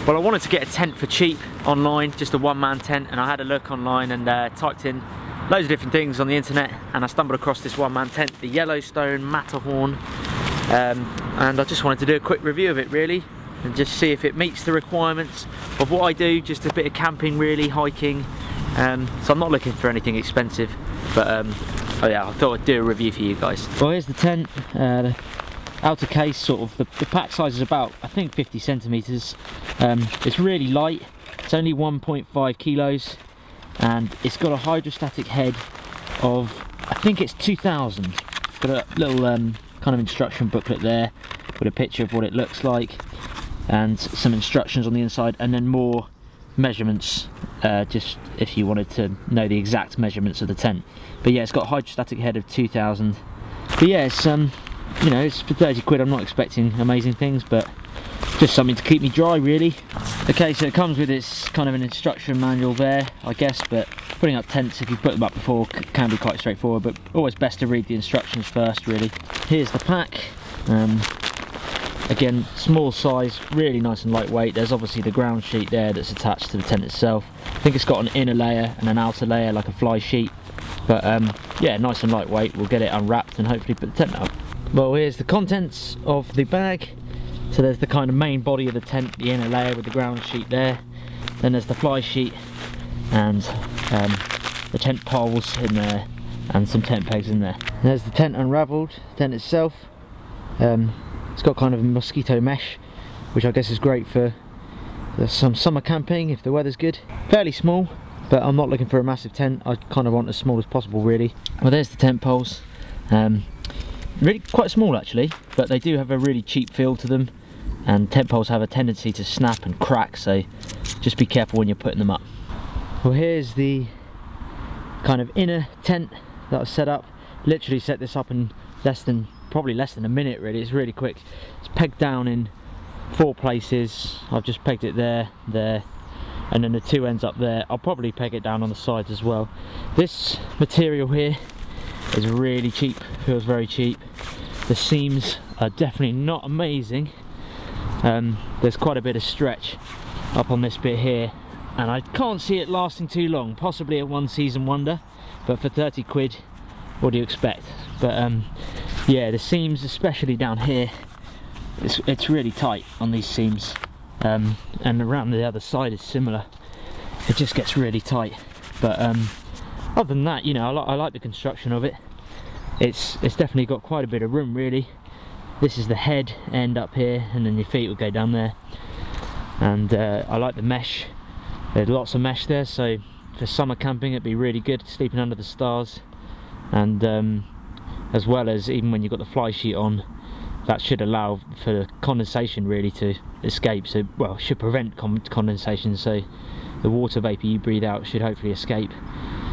Well, I wanted to get a tent for cheap online, just a one-man tent, and I had a look online and typed in loads of different things on the internet, and I stumbled across this one-man tent, the Yellowstone Matterhorn, and I just wanted to do a quick review of it really, and just see if it meets the requirements of what I do, just a bit of camping really, hiking. So I'm not looking for anything expensive, but oh yeah, I thought I'd do a review for you guys. Well, here's the tent. The outer case, sort of, the pack size is about, I think, 50 centimeters. It's really light. It's only 1.5 kilos, and it's got a hydrostatic head of, I think it's 2000. It's got a little kind of instruction booklet there with a picture of what it looks like, and some instructions on the inside, and then more measurements, just if you wanted to know the exact measurements of the tent. But yeah, it's got a hydrostatic head of 2000. But yeah, it's you know, it's for 30 quid. I'm not expecting amazing things, but just something to keep me dry really. Okay, so it comes with this kind of an instruction manual there, I guess, but putting up tents, if you put them up before, can be quite straightforward, but always best to read the instructions first really. Here's the pack. Again, small size, really nice and lightweight. There's obviously the ground sheet there that's attached to the tent itself. I think it's got an inner layer and an outer layer, like a fly sheet, but yeah, nice and lightweight. We'll get it unwrapped and hopefully put the tent up. Well, here's the contents of the bag. So there's the kind of main body of the tent, the inner layer with the ground sheet there. Then there's the fly sheet and the tent poles in there, and some tent pegs in there. And there's the tent unravelled, tent itself. It's got kind of a mosquito mesh, which I guess is great for some summer camping if the weather's good. Fairly small, but I'm not looking for a massive tent. I kind of want as small as possible really. Well, there's the tent poles. Really quite small actually, but they do have a really cheap feel to them, and tent poles have a tendency to snap and crack, so just be careful when you're putting them up. Well, here's the kind of inner tent that I've set up. Literally set this up in probably less than a minute really. It's really quick. It's pegged down in 4 places. I've just pegged it there, and then the 2 ends up there. I'll probably peg it down on the sides as well. This material here is really cheap, feels very cheap. The seams are definitely not amazing. There's quite a bit of stretch up on this bit here, and I can't see it lasting too long. Possibly a one season wonder, but for 30 quid, what do you expect? But yeah, the seams, especially down here, it's really tight on these seams, and around the other side is similar. It just gets really tight, but other than that, you know, I like the construction of it. It's definitely got quite a bit of room really. This is the head end up here, and then your feet will go down there. And I like the mesh. There's lots of mesh there, so for summer camping it'd be really good, sleeping under the stars. And as well as, even when you've got the fly sheet on, that should allow for condensation really to escape. So, well, should prevent condensation, so the water vapour you breathe out should hopefully escape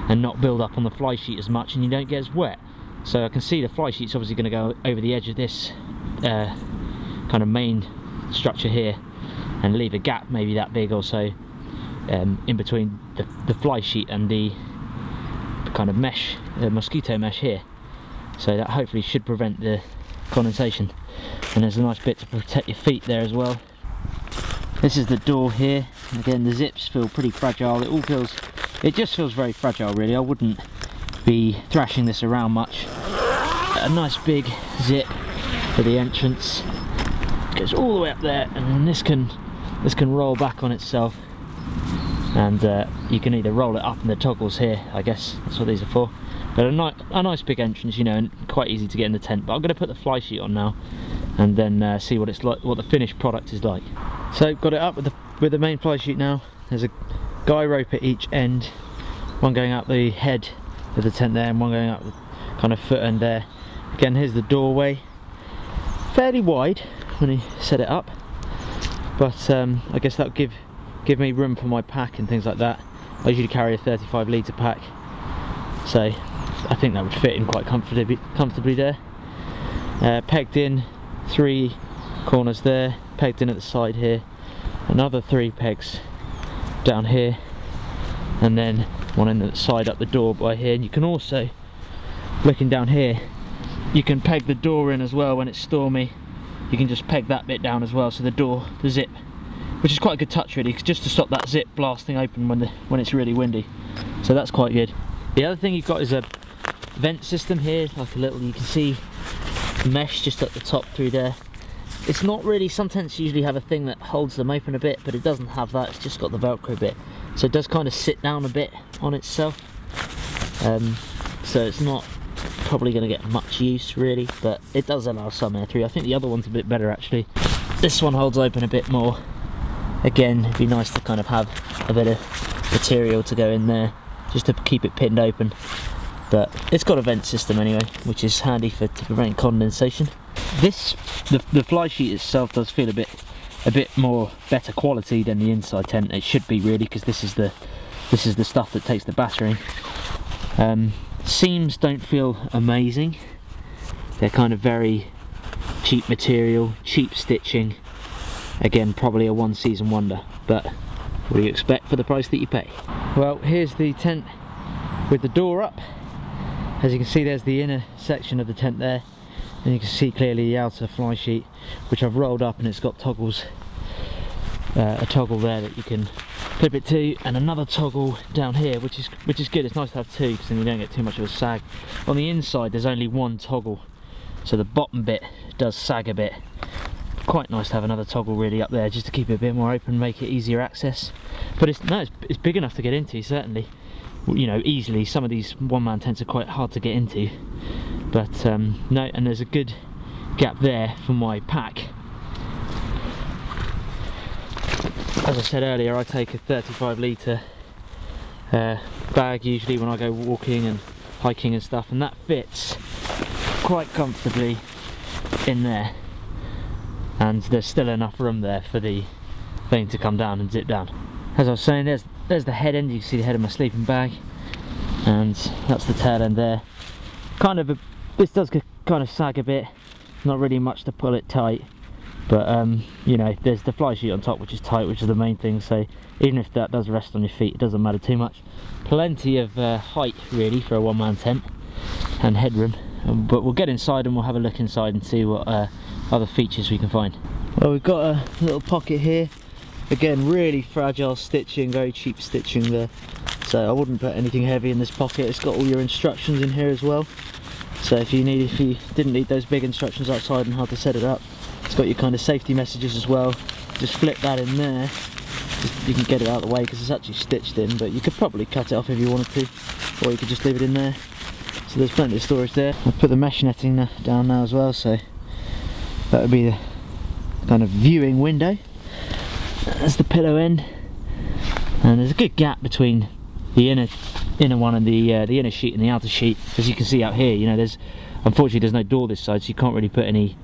and not build up on the fly sheet as much, and you don't get as wet. So I can see the fly sheet's obviously going to go over the edge of this kind of main structure here, and leave a gap maybe that big or so in between the fly sheet and the kind of mesh, mosquito mesh here. So that hopefully should prevent the condensation. And there's a nice bit to protect your feet there as well. This is the door here. Again, the zips feel pretty fragile. It just feels very fragile really. I wouldn't be thrashing this around much. A nice big zip for the entrance. It goes all the way up there, and then this can roll back on itself, and you can either roll it up in the toggles here, I guess that's what these are for. But a nice big entrance, you know, and quite easy to get in the tent. But I'm going to put the fly sheet on now, and then see what it's like, what the finished product is like. So got it up with the main fly sheet now. There's a guy rope at each end, one going out the head of the tent there, and one going out the kind of foot end there. Again, here's the doorway, fairly wide when he set it up, but I guess that'll give me room for my pack and things like that. I usually carry a 35 litre pack, so I think that would fit in quite comfortably there. Pegged in 3 corners there, pegged in at the side here, another 3 pegs down here, and then one in the side up the door by here. And you can also, looking down here, you can peg the door in as well when it's stormy. You can just peg that bit down as well, so the zip which is quite a good touch really, just to stop that zip blasting open when it's really windy. So that's quite good. The other thing you've got is a vent system here, like a little, you can see mesh just at the top through there. It's not really, some tents usually have a thing that holds them open a bit, but it doesn't have that, it's just got the Velcro bit. So it does kind of sit down a bit on itself. So it's not probably going to get much use really, but it does allow some air through. I think the other one's a bit better actually. This one holds open a bit more. Again, it'd be nice to kind of have a bit of material to go in there, just to keep it pinned open. But it's got a vent system anyway, which is handy to prevent condensation. The fly sheet itself does feel a bit more better quality than the inside tent. It should be really, because this is the stuff that takes the battering. Seams don't feel amazing. They're kind of very cheap material, cheap stitching. Again, probably a one season wonder, but what do you expect for the price that you pay? Well, here's the tent with the door up. As you can see, there's the inner section of the tent there, and you can see clearly the outer fly sheet, which I've rolled up, and it's got toggles, a toggle there that you can clip it to, and another toggle down here, which is good. It's nice to have two, because then you don't get too much of a sag. On the inside there's only one toggle, so the bottom bit does sag a bit. Quite nice to have another toggle really up there, just to keep it a bit more open, make it easier access. But it's big enough to get into, certainly, you know, easily. Some of these one-man tents are quite hard to get into, but no, and there's a good gap there for my pack. As I said earlier, I take a 35 litre bag usually when I go walking and hiking and stuff, and that fits quite comfortably in there, and there's still enough room there for the thing to come down and zip down. As I was saying, there's the head end. You can see the head of my sleeping bag, and that's the tail end there. This does kind of sag a bit, not really much to pull it tight, but you know, there's the fly sheet on top, which is tight, which is the main thing. So even if that does rest on your feet, it doesn't matter too much. Plenty of height really for a one-man tent, and headroom. But we'll get inside and we'll have a look inside and see what other features we can find. Well, we've got a little pocket here. Again, really fragile stitching, very cheap stitching there. So I wouldn't put anything heavy in this pocket. It's got all your instructions in here as well. So if you didn't need those big instructions outside and how to set it up, it's got your kind of safety messages as well. Just flip that in there. You can get it out of the way because it's actually stitched in, but you could probably cut it off if you wanted to, or you could just leave it in there. So there's plenty of storage there. I've put the mesh netting down now as well, so that would be the kind of viewing window. That's the pillow end, and there's a good gap between the inner one and the inner sheet and the outer sheet. As you can see out here, you know, unfortunately there's no door this side, so you can't really put any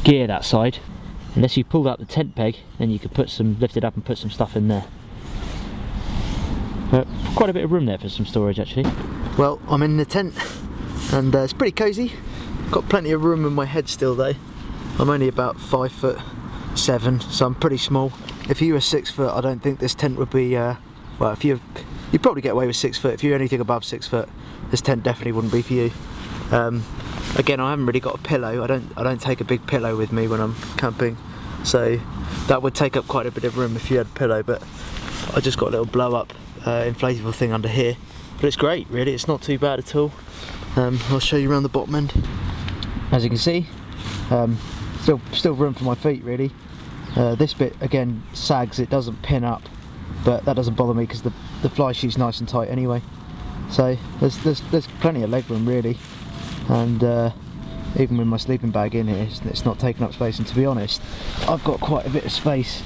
gear that side. Unless you pulled out the tent peg, then you could lift it up and put some stuff in there. But quite a bit of room there for some storage actually. Well, I'm in the tent, and it's pretty cosy. Got plenty of room in my head still though. I'm only about 5'7", so I'm pretty small. If you were 6 foot, I don't think this tent would be, well, if you'd probably get away with 6 foot. If you're anything above 6 foot, this tent definitely wouldn't be for you. Again, I haven't really got a pillow. I don't take a big pillow with me when I'm camping, so that would take up quite a bit of room if you had a pillow, but I just got a little blow up inflatable thing under here. But it's great really, it's not too bad at all. I'll show you around the bottom end. As you can see, still room for my feet really. This bit again sags, it doesn't pin up, but that doesn't bother me because the fly sheet's nice and tight anyway. So there's plenty of leg room really, and even with my sleeping bag in here, it's not taking up space. And to be honest, I've got quite a bit of space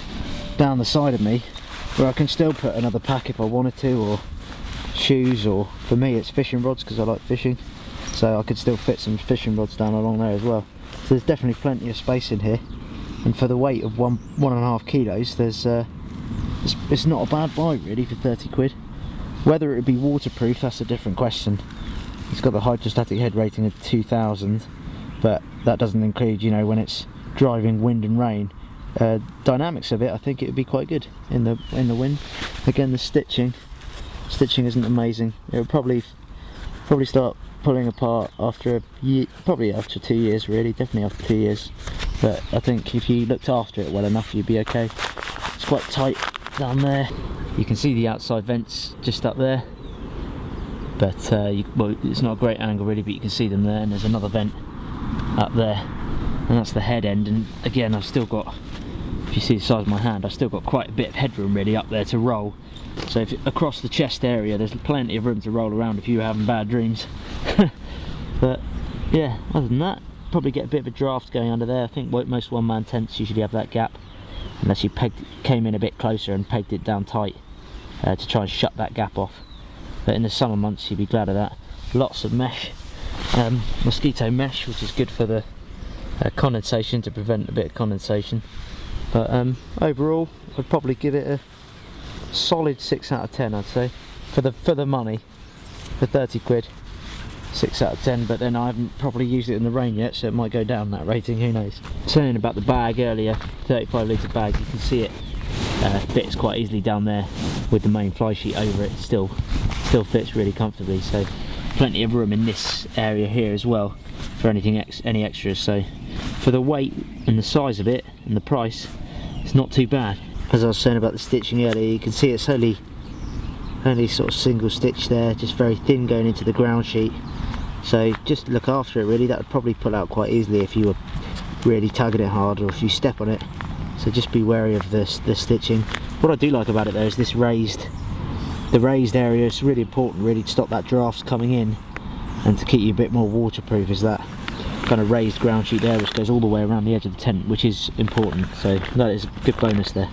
down the side of me where I can still put another pack if I wanted to, or shoes, or for me it's fishing rods because I like fishing, so I could still fit some fishing rods down along there as well. So there's definitely plenty of space in here, and for the weight of 1.5 kilos, it's not a bad buy really for 30 quid. Whether it would be waterproof, that's a different question. It's got the hydrostatic head rating of 2000, but that doesn't include, you know, when it's driving wind and rain. Dynamics of it, I think it would be quite good in the wind. Again, the stitching isn't amazing. It would probably start pulling apart after a year, probably after 2 years really, definitely after 2 years. but I think if you looked after it well enough you'd be okay. It's quite tight down there. You can see the outside vents just up there, but well, it's not a great angle really, but you can see them there, and there's another vent up there, and that's the head end. And again, I've still got, if you see the size of my hand, I've still got quite a bit of headroom really up there to roll. So if across the chest area there's plenty of room to roll around if you're having bad dreams. But yeah, other than that, probably get a bit of a draft going under there. I think most one-man tents usually have that gap, unless you came in a bit closer and pegged it down tight to try and shut that gap off. But in the summer months you'd be glad of that. Lots of mesh, mosquito mesh, which is good for the condensation, to prevent a bit of condensation. But overall I'd probably give it a solid 6 out of 10, I'd say, for the money. For 30 quid, 6 out of 10. But then I haven't properly used it in the rain yet, so it might go down that rating, who knows. Saying about the bag earlier, 35 litre bag, you can see it fits quite easily down there with the main fly sheet over it. Still fits really comfortably, so plenty of room in this area here as well for any extras. So for the weight and the size of it and the price, it's not too bad. As I was saying about the stitching earlier, you can see it's only sort of single stitch there, just very thin going into the ground sheet. So just look after it really. That would probably pull out quite easily if you were really tugging it hard, or if you step on it. So just be wary of the stitching. What I do like about it though is this raised area. It's really important really to stop that drafts coming in, and to keep you a bit more waterproof is that kind of raised ground sheet there, which goes all the way around the edge of the tent, which is important. So that is a good bonus there.